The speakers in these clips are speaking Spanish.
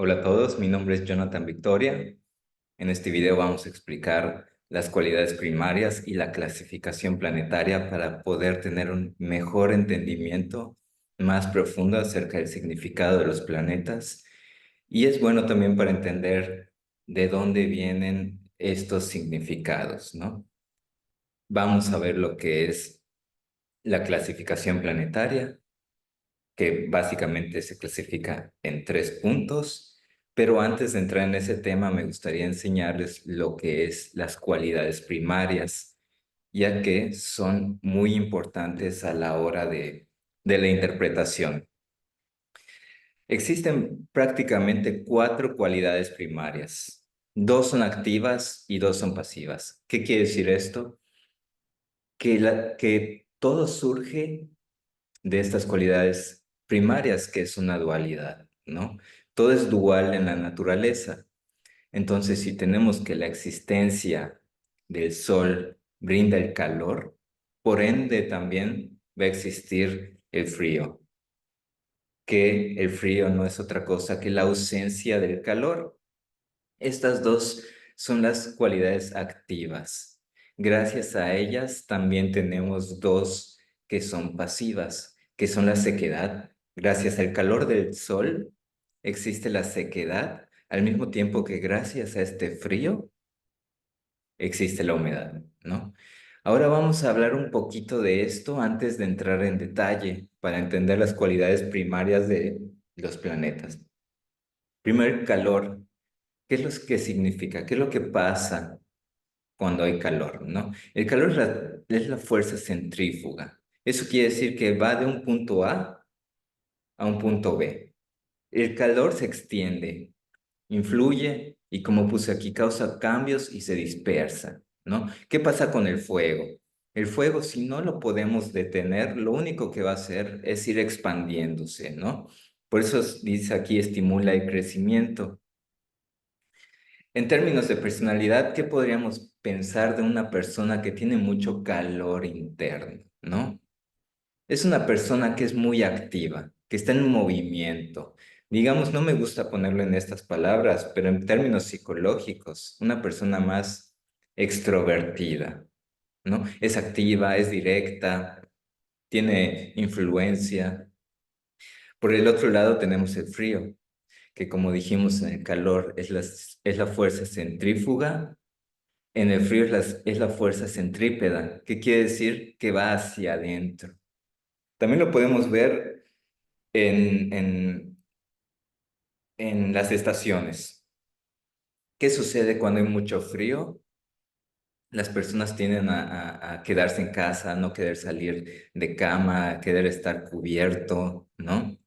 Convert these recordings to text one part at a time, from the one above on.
Hola a todos, mi nombre es Jonathan Victoria. En este video vamos a explicar las cualidades primarias y la clasificación planetaria para poder tener un mejor entendimiento más profundo acerca del significado de los planetas. Y es bueno también para entender de dónde vienen estos significados, ¿no? Vamos a ver lo que es la clasificación planetaria, que básicamente se clasifica en tres puntos, pero antes de entrar en ese tema me gustaría enseñarles lo que es las cualidades primarias, ya que son muy importantes a la hora de la interpretación. Existen prácticamente cuatro cualidades primarias. Dos son activas y dos son pasivas. ¿Qué quiere decir esto? Que todo surge de estas cualidades primarias, que es una dualidad, ¿no? Todo es dual en la naturaleza. Entonces, si tenemos que la existencia del sol brinda el calor, por ende también va a existir el frío, que el frío no es otra cosa que la ausencia del calor. Estas dos son las cualidades activas. Gracias a ellas también tenemos dos que son pasivas, que son la sequedad. Gracias al calor del sol existe la sequedad, al mismo tiempo que gracias a este frío existe la humedad, ¿no? Ahora vamos a hablar un poquito de esto antes de entrar en detalle para entender las cualidades primarias de los planetas. Primero, calor. ¿Qué es lo que significa? ¿Qué es lo que pasa cuando hay calor, no? El calor es la fuerza centrífuga. Eso quiere decir que va de un punto a un punto B. El calor se extiende, influye y, como puse aquí, causa cambios y se dispersa, ¿no? ¿Qué pasa con el fuego? El fuego, si no lo podemos detener, lo único que va a hacer es ir expandiéndose, ¿no? Por eso dice aquí, estimula el crecimiento. En términos de personalidad, ¿qué podríamos pensar de una persona que tiene mucho calor interno, ¿no? Es una persona que es muy activa, que está en movimiento. Digamos, no me gusta ponerlo en estas palabras, pero en términos psicológicos, una persona más extrovertida, ¿no? Es activa, es directa, tiene influencia. Por el otro lado tenemos el frío, que, como dijimos, en el calor es la fuerza centrífuga. En el frío es la fuerza centrípeta, que quiere decir que va hacia adentro. También lo podemos ver en, en, en las estaciones. ¿Qué sucede cuando hay mucho frío? Las personas tienden a quedarse en casa, a no querer salir de cama, a querer estar cubierto, ¿no?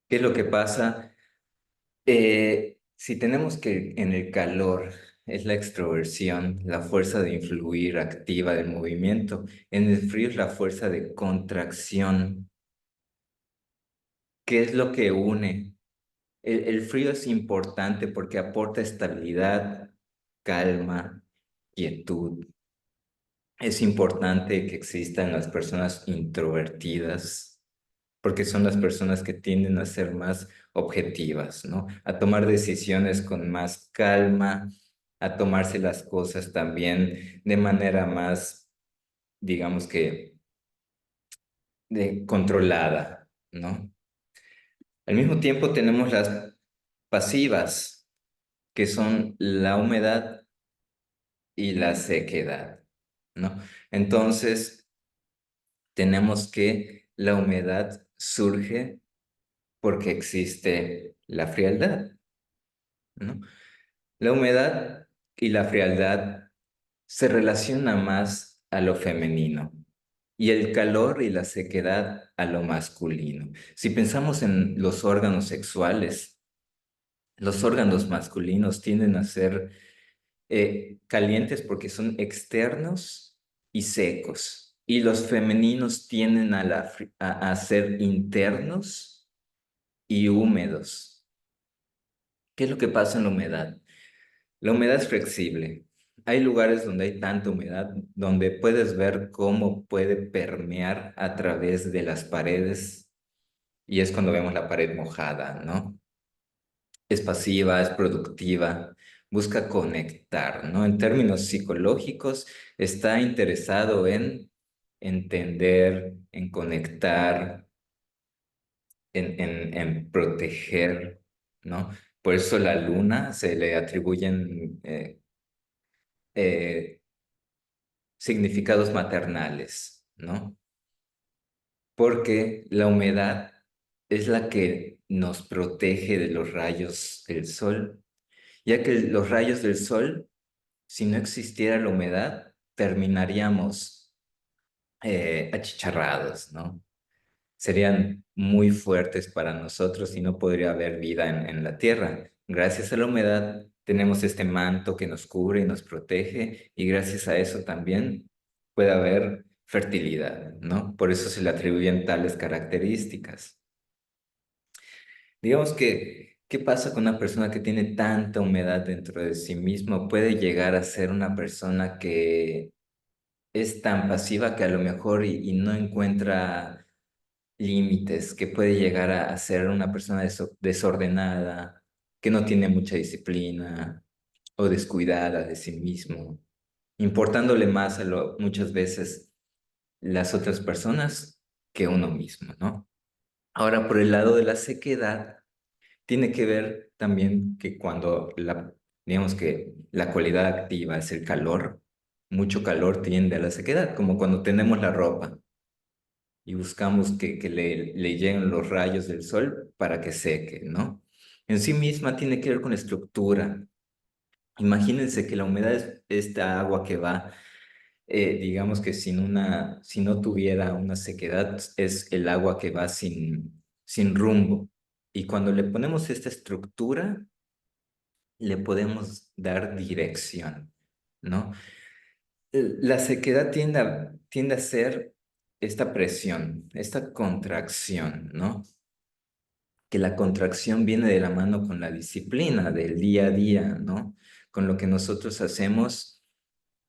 ¿Qué es lo que pasa? Si tenemos que en el calor es la extroversión, la fuerza de influir activa del movimiento, en el frío es la fuerza de contracción. ¿Qué es lo que une? El frío es importante porque aporta estabilidad, calma, quietud. Es importante que existan las personas introvertidas, porque son las personas que tienden a ser más objetivas, ¿no? A tomar decisiones con más calma, a tomarse las cosas también de manera más, digamos que, controlada, ¿no? Al mismo tiempo tenemos las pasivas, que son la humedad y la sequedad, ¿no? Entonces, tenemos que la humedad surge porque existe la frialdad, ¿no? La humedad y la frialdad se relaciona más a lo femenino y el calor y la sequedad a lo masculino. Si pensamos en los órganos sexuales, los órganos masculinos tienden a ser calientes porque son externos y secos, y los femeninos tienden a ser internos y húmedos. ¿Qué es lo que pasa en la humedad? La humedad es flexible. Hay lugares donde hay tanta humedad, donde puedes ver cómo puede permear a través de las paredes, y es cuando vemos la pared mojada, ¿no? es pasiva, es productiva, busca conectar, ¿no? En términos psicológicos, está interesado en entender, en conectar, en proteger, ¿no? Por eso la luna se le atribuyen eh, significados maternales, ¿no? Porque la humedad es la que nos protege de los rayos del sol, ya que los rayos del sol, si no existiera la humedad, terminaríamos achicharrados, ¿no? Serían muy fuertes para nosotros y no podría haber vida en la Tierra. Gracias a la humedad tenemos este manto que nos cubre y nos protege y gracias a eso también puede haber fertilidad, ¿no? Por eso se le atribuyen tales características. Digamos que, ¿qué pasa con una persona que tiene tanta humedad dentro de sí mismo? Puede llegar a ser una persona que es tan pasiva que a lo mejor y no encuentra límites, que puede llegar a ser una persona desordenada, que no tiene mucha disciplina o descuidada de sí mismo, importándole más muchas veces las otras personas que uno mismo, ¿no? Ahora, por el lado de la sequedad, tiene que ver también que cuando digamos que la cualidad activa es el calor, mucho calor tiende a la sequedad, como cuando tenemos la ropa y buscamos que le lleguen los rayos del sol para que seque, ¿no? En sí misma tiene que ver con la estructura. Imagínense que la humedad es esta agua que va, digamos que si no tuviera una sequedad, es el agua que va sin rumbo. Y cuando le ponemos esta estructura, le podemos dar dirección, ¿no? La sequedad tiende a ser esta presión, esta contracción, ¿no? Que la contracción viene de la mano con la disciplina del día a día, ¿no? Con lo que nosotros hacemos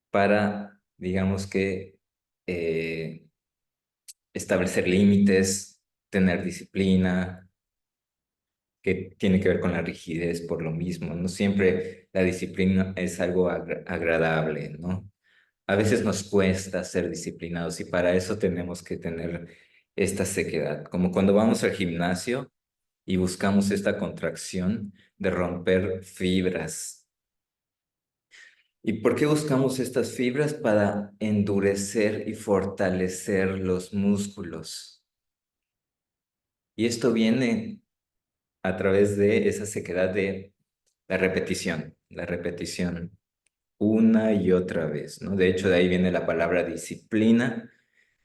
para, digamos que, eh, establecer límites, tener disciplina, que tiene que ver con la rigidez por lo mismo. No siempre la disciplina es algo agradable, ¿no? A veces nos cuesta ser disciplinados y para eso tenemos que tener esta sequedad, como cuando vamos al gimnasio y buscamos esta contracción de romper fibras. ¿Y por qué buscamos estas fibras? Para endurecer y fortalecer los músculos. Y esto viene a través de esa sequedad de la repetición, una y otra vez, ¿no? De hecho, de ahí viene la palabra disciplina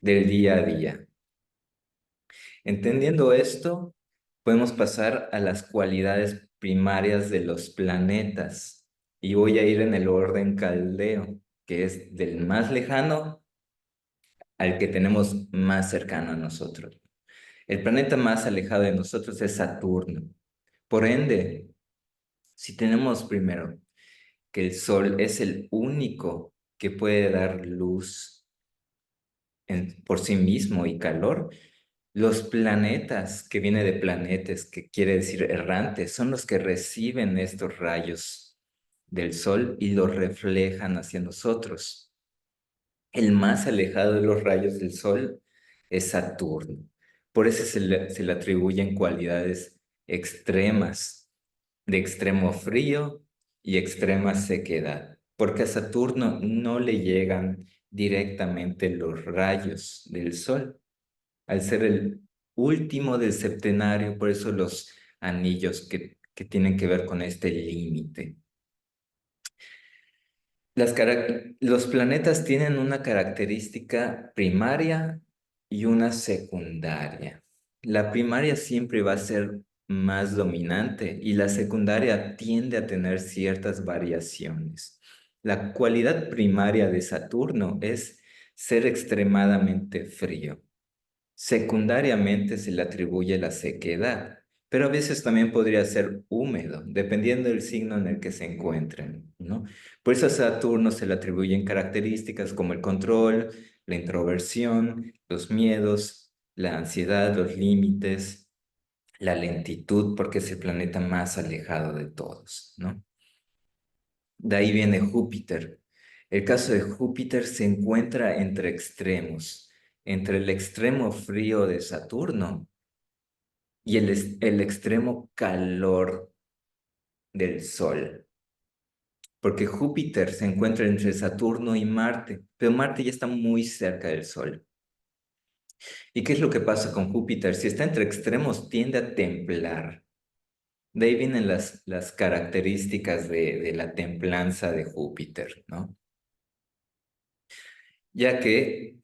del día a día. Entendiendo esto, podemos pasar a las cualidades primarias de los planetas. Y voy a ir en el orden caldeo, que es del más lejano al que tenemos más cercano a nosotros. El planeta más alejado de nosotros es Saturno. Por ende, si tenemos primero que el Sol es el único que puede dar luz por sí mismo y calor, los planetas, que viene de planetes, que quiere decir errantes, son los que reciben estos rayos del Sol y los reflejan hacia nosotros. El más alejado de los rayos del Sol es Saturno. Por eso se le atribuyen cualidades extremas, de extremo frío y extrema sequedad, porque a Saturno no le llegan directamente los rayos del Sol, al ser el último del septenario, por eso los anillos que tienen que ver con este límite. Los planetas tienen una característica primaria y una secundaria. La primaria siempre va a ser más dominante y la secundaria tiende a tener ciertas variaciones. La cualidad primaria de Saturno es ser extremadamente frío. Secundariamente se le atribuye la sequedad, pero a veces también podría ser húmedo, dependiendo del signo en el que se encuentren, ¿no? Por eso a Saturno se le atribuyen características como el control, la introversión, los miedos, la ansiedad, los límites, la lentitud, porque es el planeta más alejado de todos, ¿no? De ahí viene Júpiter. El caso de Júpiter se encuentra entre extremos, entre el extremo frío de Saturno y el extremo calor del Sol. Porque Júpiter se encuentra entre Saturno y Marte, pero Marte ya está muy cerca del Sol. ¿Y qué es lo que pasa con Júpiter? Si está entre extremos, tiende a templar. De ahí vienen las características de la templanza de Júpiter, ¿no? Ya que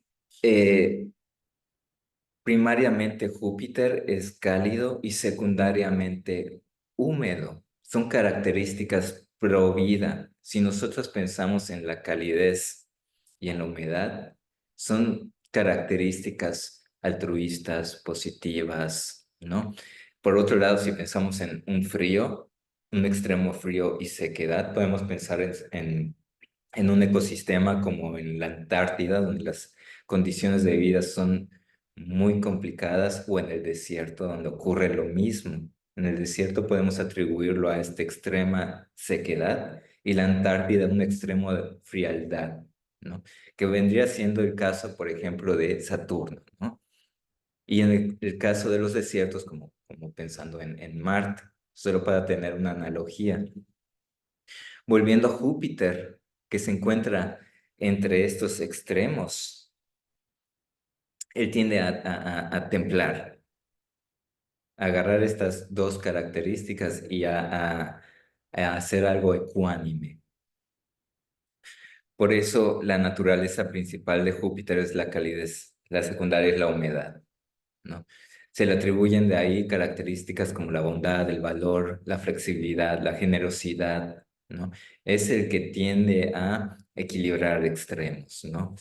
eh, primariamente Júpiter es cálido y secundariamente húmedo. Son características pro vida. Si nosotros pensamos en la calidez y en la humedad, son características altruistas, positivas, ¿no? Por otro lado, si pensamos en un frío, un extremo frío y sequedad, podemos pensar en un ecosistema como en la Antártida, donde las condiciones de vida son muy complicadas, o en el desierto, donde ocurre lo mismo. En el desierto podemos atribuirlo a esta extrema sequedad y la Antártida a un extremo de frialdad, ¿no? Que vendría siendo el caso, por ejemplo, de Saturno, ¿no? Y en el caso de los desiertos, como pensando en Marte, solo para tener una analogía. Volviendo a Júpiter, que se encuentra entre estos extremos, él tiende a templar, a agarrar estas dos características y a hacer algo ecuánime. Por eso la naturaleza principal de Júpiter es la calidez, la secundaria es la humedad, ¿no? Se le atribuyen de ahí características como la bondad, el valor, la flexibilidad, la generosidad, ¿no? Es el que tiende a equilibrar extremos, ¿no?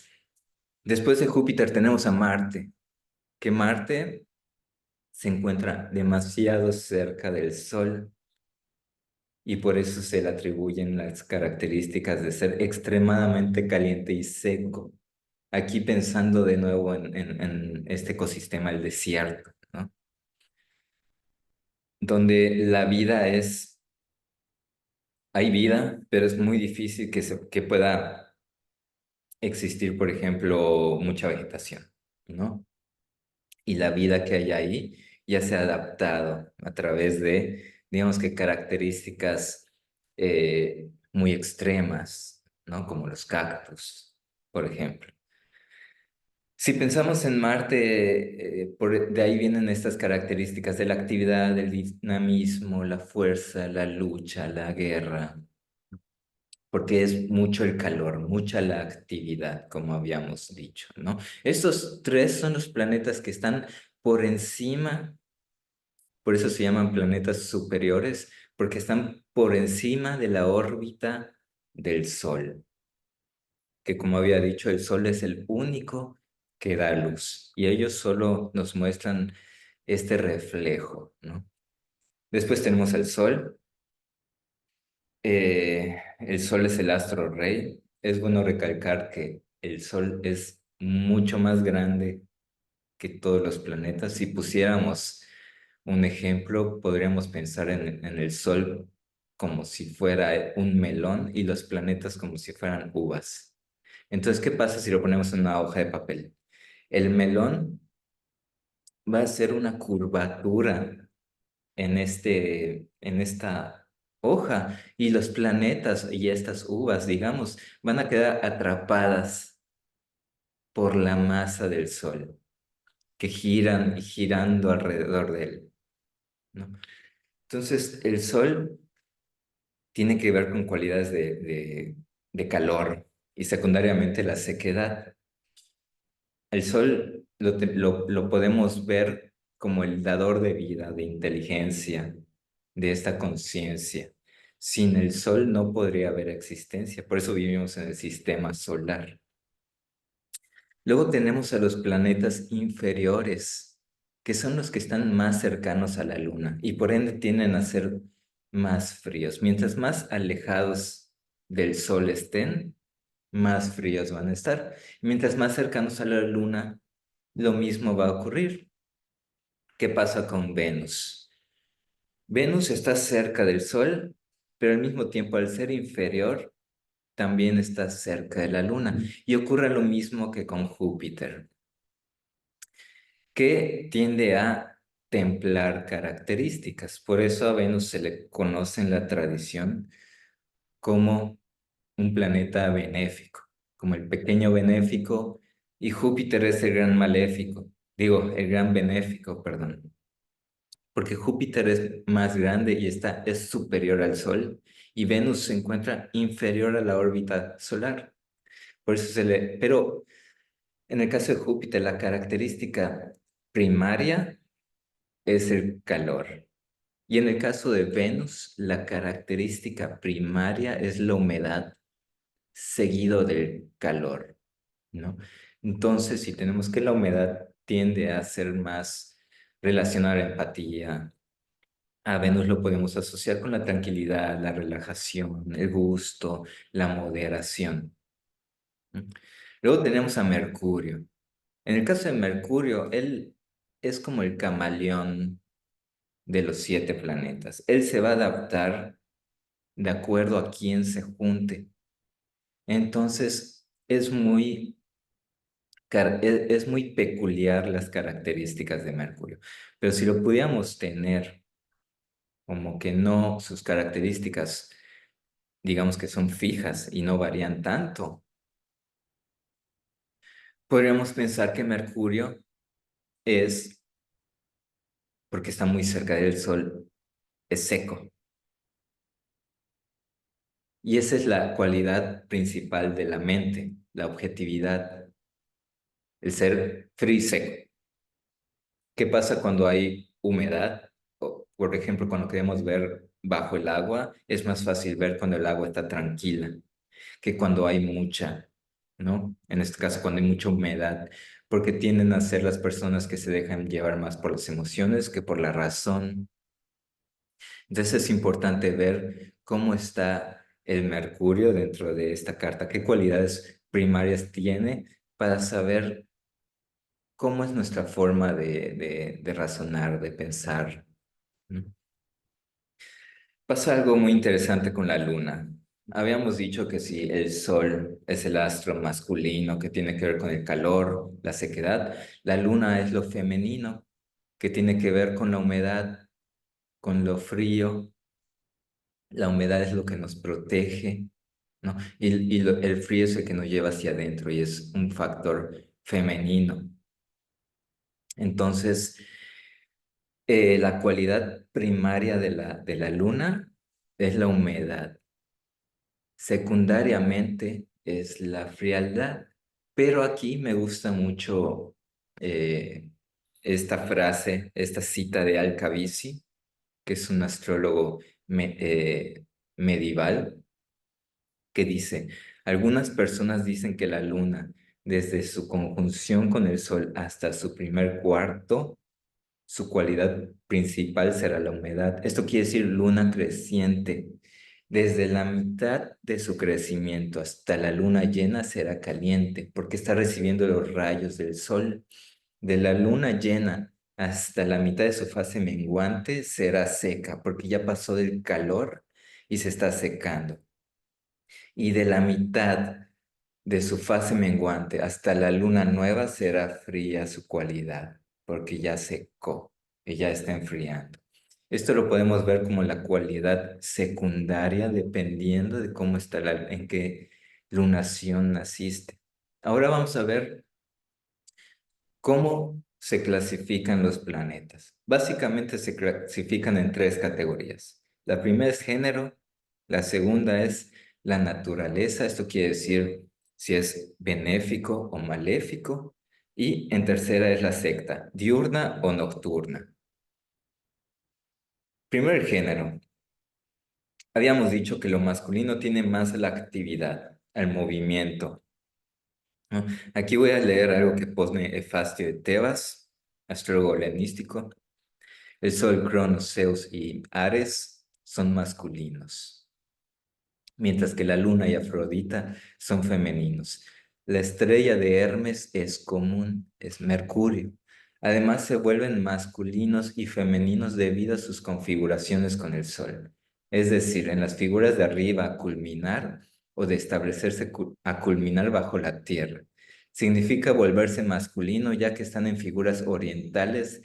Después de Júpiter tenemos a Marte, que Marte se encuentra demasiado cerca del Sol y por eso se le atribuyen las características de ser extremadamente caliente y seco. Aquí pensando de nuevo en este ecosistema, el desierto, ¿no? Donde la vida hay vida, pero es muy difícil que pueda existir, por ejemplo, mucha vegetación, ¿no? Y la vida que hay ahí ya se ha adaptado a través de, digamos que características muy extremas, ¿no? Como los cactus, por ejemplo. Si pensamos en Marte, de ahí vienen estas características de la actividad, del dinamismo, la fuerza, la lucha, la guerra, porque es mucho el calor, mucha la actividad, como habíamos dicho, ¿no? Estos tres son los planetas que están por encima, por eso se llaman planetas superiores, porque están por encima de la órbita del Sol, que como había dicho, el Sol es el único que da luz y ellos solo nos muestran este reflejo, ¿no? Después tenemos al Sol. El Sol es el astro rey. Es bueno recalcar que el Sol es mucho más grande que todos los planetas. Si pusiéramos un ejemplo, podríamos pensar en el Sol como si fuera un melón y los planetas como si fueran uvas. Entonces, ¿qué pasa si lo ponemos en una hoja de papel? El melón va a ser una curvatura en esta hoja y los planetas y estas uvas, digamos, van a quedar atrapadas por la masa del Sol, que giran y girando alrededor de él, ¿no? Entonces, el Sol tiene que ver con cualidades de calor y secundariamente la sequedad. El Sol lo podemos ver como el dador de vida, de inteligencia, de esta conciencia. Sin el Sol no podría haber existencia, por eso vivimos en el sistema solar. Luego tenemos a los planetas inferiores, que son los que están más cercanos a la Luna y por ende tienden a ser más fríos. Mientras más alejados del Sol estén, más fríos van a estar. Mientras más cercanos a la Luna, lo mismo va a ocurrir. ¿Qué pasa con Venus? Venus está cerca del Sol, pero al mismo tiempo al ser inferior, también está cerca de la Luna. Y ocurre lo mismo que con Júpiter, que tiende a templar características. Por eso a Venus se le conoce en la tradición como un planeta benéfico, como el pequeño benéfico, y Júpiter es el gran maléfico, digo, el gran benéfico, perdón, porque Júpiter es más grande y es superior al Sol, y Venus se encuentra inferior a la órbita solar. Por eso pero en el caso de Júpiter, la característica primaria es el calor. Y en el caso de Venus, la característica primaria es la humedad seguido del calor, ¿no? Entonces, si tenemos que la humedad tiende a ser más relacionada a la empatía, a Venus lo podemos asociar con la tranquilidad, la relajación, el gusto, la moderación. ¿No? Luego tenemos a Mercurio. En el caso de Mercurio, él es como el camaleón de los 7 planetas. Él se va a adaptar de acuerdo a quién se junte. Entonces, es muy peculiar las características de Mercurio. Pero si lo pudiéramos tener como que no, sus características, digamos que son fijas y no varían tanto, podríamos pensar que Mercurio es, porque está muy cerca del Sol, es seco. Y esa es la cualidad principal de la mente, la objetividad, el ser frío y seco. ¿Qué pasa cuando hay humedad? Por ejemplo, cuando queremos ver bajo el agua, es más fácil ver cuando el agua está tranquila que cuando hay mucha, ¿no? En este caso, cuando hay mucha humedad, porque tienden a ser las personas que se dejan llevar más por las emociones que por la razón. Entonces es importante ver cómo está el Mercurio dentro de esta carta, qué cualidades primarias tiene para saber cómo es nuestra forma de razonar, de pensar, ¿no? Pasa algo muy interesante con la luna. Habíamos dicho que si el sol es el astro masculino que tiene que ver con el calor, la sequedad, la luna es lo femenino que tiene que ver con la humedad, con lo frío. La humedad es lo que nos protege, ¿no? El frío es el que nos lleva hacia adentro y es un factor femenino. Entonces, la cualidad primaria de la luna es la humedad. Secundariamente es la frialdad, pero aquí me gusta mucho eh, esta frase, esta cita de Al-Khabisi, que es un astrólogo medieval, que dice, algunas personas dicen que la luna, desde su conjunción con el sol hasta su primer cuarto, su cualidad principal será la humedad. Esto quiere decir luna creciente. Desde la mitad de su crecimiento hasta la luna llena será caliente, porque está recibiendo los rayos del sol. De la luna llena hasta la mitad de su fase menguante será seca, porque ya pasó del calor y se está secando. Y de la mitad de su fase menguante hasta la luna nueva será fría su cualidad, porque ya secó y ya está enfriando. Esto lo podemos ver como la cualidad secundaria dependiendo de cómo está en qué lunación naciste. Ahora vamos a ver cómo se clasifican los planetas. Básicamente se clasifican en 3 categorías. La primera es género, la segunda es la naturaleza, esto quiere decir si es benéfico o maléfico, y en tercera es la secta, diurna o nocturna. Primero el género. Habíamos dicho que lo masculino tiene más a la actividad, al movimiento, ¿no? Aquí voy a leer algo que pone Hefastio de Tebas, astrólogo helenístico. El Sol, Cronos, Zeus y Ares son masculinos, mientras que la Luna y Afrodita son femeninos. La estrella de Hermes es común, es Mercurio. Además, se vuelven masculinos y femeninos debido a sus configuraciones con el Sol. Es decir, en las figuras de arriba, culminar o de establecerse a culminar bajo la Tierra. Significa volverse masculino ya que están en figuras orientales,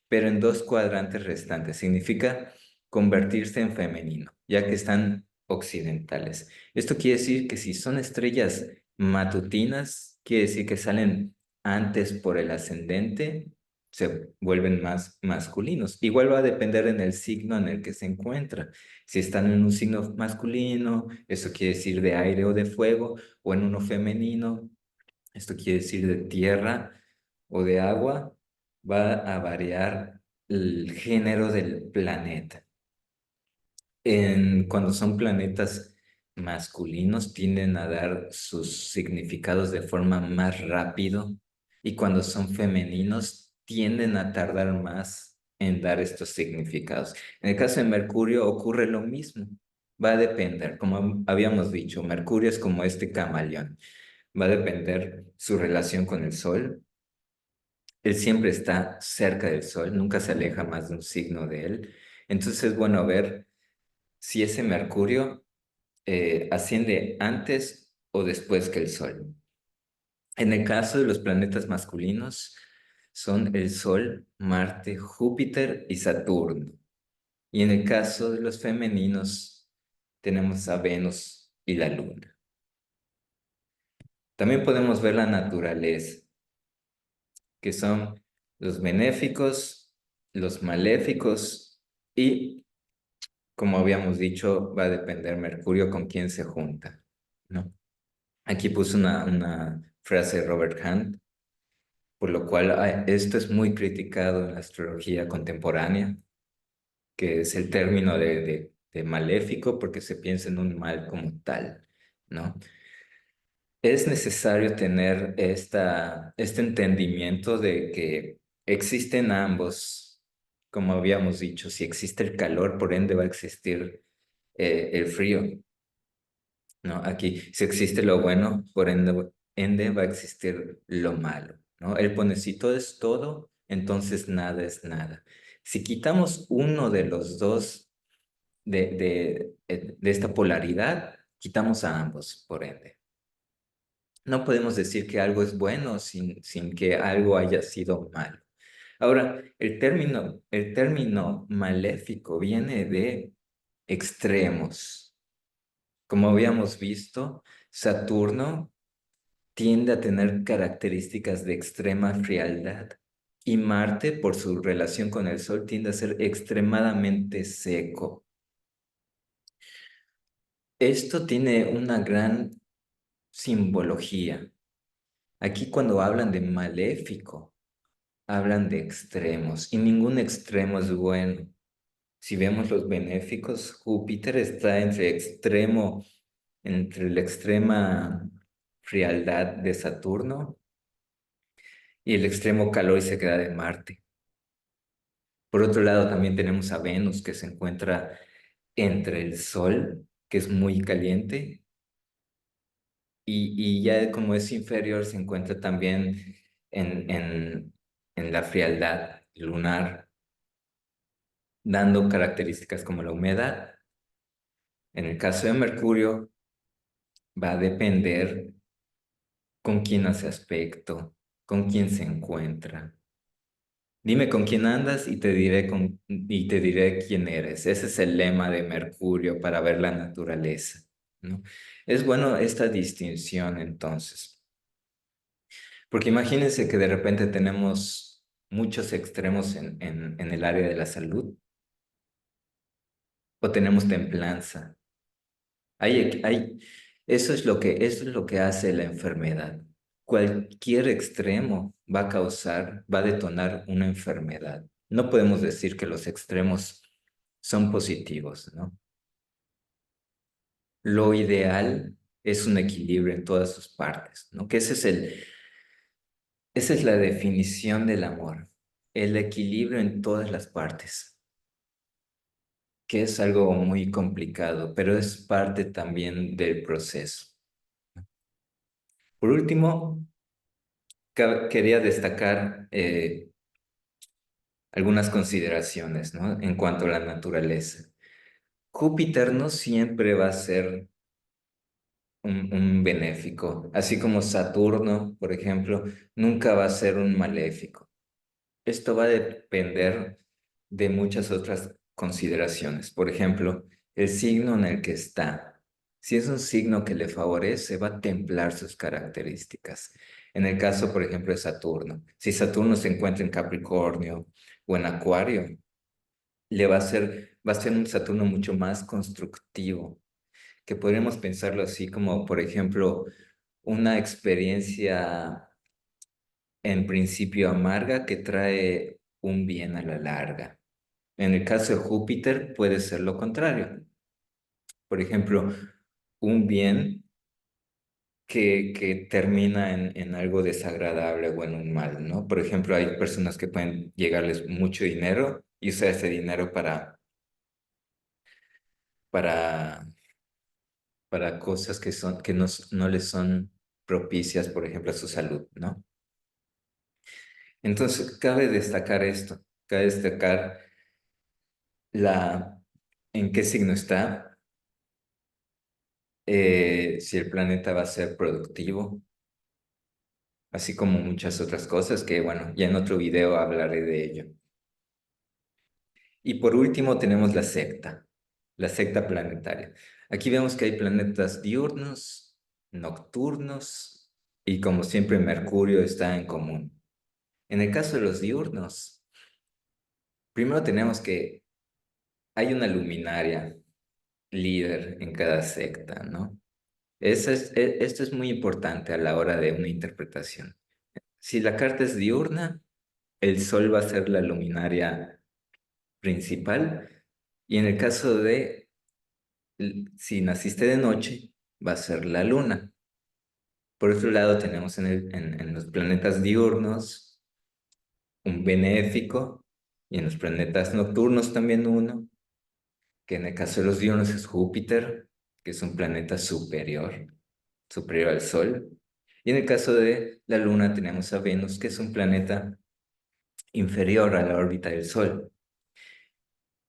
pero en dos cuadrantes restantes. Significa convertirse en femenino, ya que están occidentales. Esto quiere decir que si son estrellas matutinas, quiere decir que salen antes por el ascendente, se vuelven más masculinos. Igual va a depender en el signo en el que se encuentra. Si están en un signo masculino, eso quiere decir de aire o de fuego, o en uno femenino, esto quiere decir de tierra o de agua, va a variar el género del planeta. Cuando son planetas masculinos tienden a dar sus significados de forma más rápido y cuando son femeninos tienden a tardar más en dar estos significados. En el caso de Mercurio ocurre lo mismo. Va a depender, como habíamos dicho, Mercurio es como este camaleón. Va a depender su relación con el Sol. Él siempre está cerca del Sol, nunca se aleja más de un signo de él. Entonces es bueno ver si ese Mercurio asciende antes o después que el Sol. En el caso de los planetas masculinos, son el Sol, Marte, Júpiter y Saturno. Y en el caso de los femeninos, tenemos a Venus y la Luna. También podemos ver la naturaleza, que son los benéficos, los maléficos y, como habíamos dicho, va a depender Mercurio con quién se junta, ¿no? Aquí puse una frase de Robert Hunt, por lo cual esto es muy criticado en la astrología contemporánea, que es el término de maléfico porque se piensa en un mal como tal, ¿no? Es necesario tener este entendimiento de que existen ambos, como habíamos dicho, si existe el calor, por ende va a existir el frío. ¿No? Aquí, si existe lo bueno, por ende va a existir lo malo, ¿no? Él pone, si todo es todo, entonces nada es nada. Si quitamos uno de los dos de esta polaridad, quitamos a ambos, por ende. No podemos decir que algo es bueno sin que algo haya sido malo. Ahora, el término maléfico viene de extremos. Como habíamos visto, Saturno tiende a tener características de extrema frialdad y Marte, por su relación con el Sol, tiende a ser extremadamente seco. Esto tiene una gran simbología. Aquí cuando hablan de maléfico, hablan de extremos y ningún extremo es bueno. Si vemos los benéficos, Júpiter está entre la extrema frialdad de Saturno y el extremo calor y sequedad de Marte. Por otro lado, también tenemos a Venus que se encuentra entre el Sol, que es muy caliente, y ya como es inferior, se encuentra también en la frialdad lunar, dando características como la humedad. En el caso de Mercurio, va a depender con quién hace aspecto, con quién se encuentra. Dime con quién andas y te diré quién eres. Ese es el lema de Mercurio para ver la naturaleza, ¿no? Es bueno esta distinción entonces, porque imagínense que de repente tenemos muchos extremos en el área de la salud o tenemos templanza. Eso es lo que hace la enfermedad. Cualquier extremo va a va a detonar una enfermedad. No podemos decir que los extremos son positivos, ¿no? Lo ideal es un equilibrio en todas sus partes, ¿no? Que esa es la definición del amor, el equilibrio en todas las partes, que es algo muy complicado, pero es parte también del proceso. Por último, quería destacar algunas consideraciones, ¿no? En cuanto a la naturaleza. Júpiter no siempre va a ser un benéfico, así como Saturno, por ejemplo, nunca va a ser un maléfico. Esto va a depender de muchas otras consideraciones. Por ejemplo, el signo en el que está. Si es un signo que le favorece, va a templar sus características. En el caso, por ejemplo, de Saturno. Si Saturno se encuentra en Capricornio o en Acuario, va a ser un Saturno mucho más constructivo, que podríamos pensarlo así como, por ejemplo, una experiencia en principio amarga que trae un bien a la larga. En el caso de Júpiter puede ser lo contrario. Por ejemplo, un bien que termina en algo desagradable o en un mal, ¿no? Por ejemplo, hay personas que pueden llegarles mucho dinero y usar ese dinero para, para cosas que no les son propicias, por ejemplo, a su salud, ¿no? Entonces, cabe destacar esto, cabe destacar la, en qué signo está, si el planeta va a ser productivo, así como muchas otras cosas que, bueno, ya en otro video hablaré de ello. Y por último tenemos la secta planetaria. Aquí vemos que hay planetas diurnos, nocturnos y como siempre Mercurio está en común. En el caso de los diurnos, primero tenemos que hay una luminaria líder en cada secta, ¿no? Esto es muy importante a la hora de una interpretación. Si la carta es diurna, el sol va a ser la luminaria principal y en el caso de si naciste de noche, va a ser la luna. Por otro lado, tenemos en los planetas diurnos un benéfico y en los planetas nocturnos también uno, que en el caso de los diurnos es Júpiter, que es un planeta superior al Sol. Y en el caso de la Luna tenemos a Venus, que es un planeta inferior a la órbita del Sol.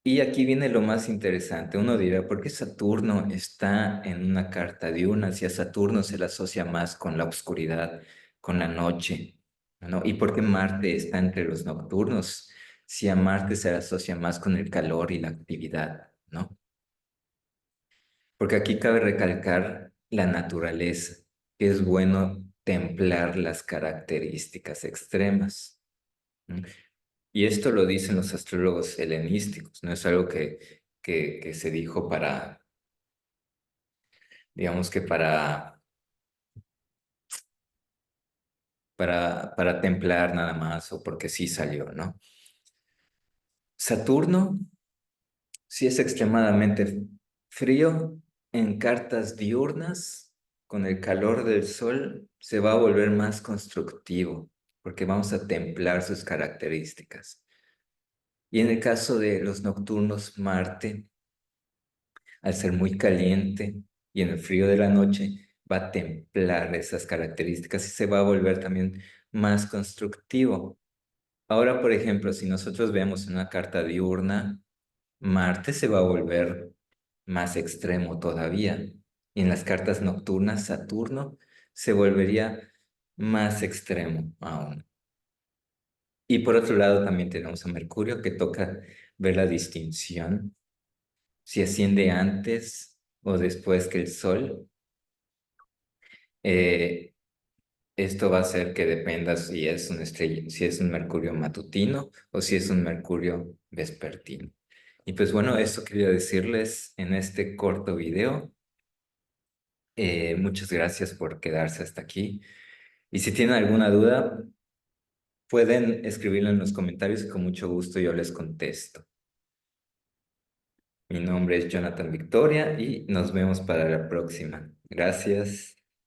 Y aquí viene lo más interesante. Uno dirá, ¿por qué Saturno está en una carta diurna? Si a Saturno se le asocia más con la oscuridad, con la noche, ¿no? ¿Y por qué Marte está entre los nocturnos? Si a Marte se le asocia más con el calor y la actividad, ¿no? Porque aquí cabe recalcar la naturaleza, que es bueno templar las características extremas. ¿No? Y esto lo dicen los astrólogos helenísticos, no es algo que se dijo para, digamos que para templar nada más o porque sí salió, ¿no? Saturno, si es extremadamente frío, en cartas diurnas, con el calor del sol, se va a volver más constructivo, porque vamos a templar sus características. Y en el caso de los nocturnos, Marte, al ser muy caliente y en el frío de la noche, va a templar esas características y se va a volver también más constructivo. Ahora, por ejemplo, si nosotros vemos una carta diurna, Marte se va a volver más extremo todavía. Y en las cartas nocturnas, Saturno se volvería más extremo aún. Y por otro lado, también tenemos a Mercurio que toca ver la distinción, si asciende antes o después que el Sol. Eh, Esto va a hacer que dependa si es una estrella, si es un Mercurio matutino o si es un Mercurio vespertino. Y pues bueno, eso quería decirles en este corto video. Muchas gracias por quedarse hasta aquí. Y si tienen alguna duda, pueden escribirlo en los comentarios y con mucho gusto yo les contesto. Mi nombre es Jonathan Victoria y nos vemos para la próxima. Gracias.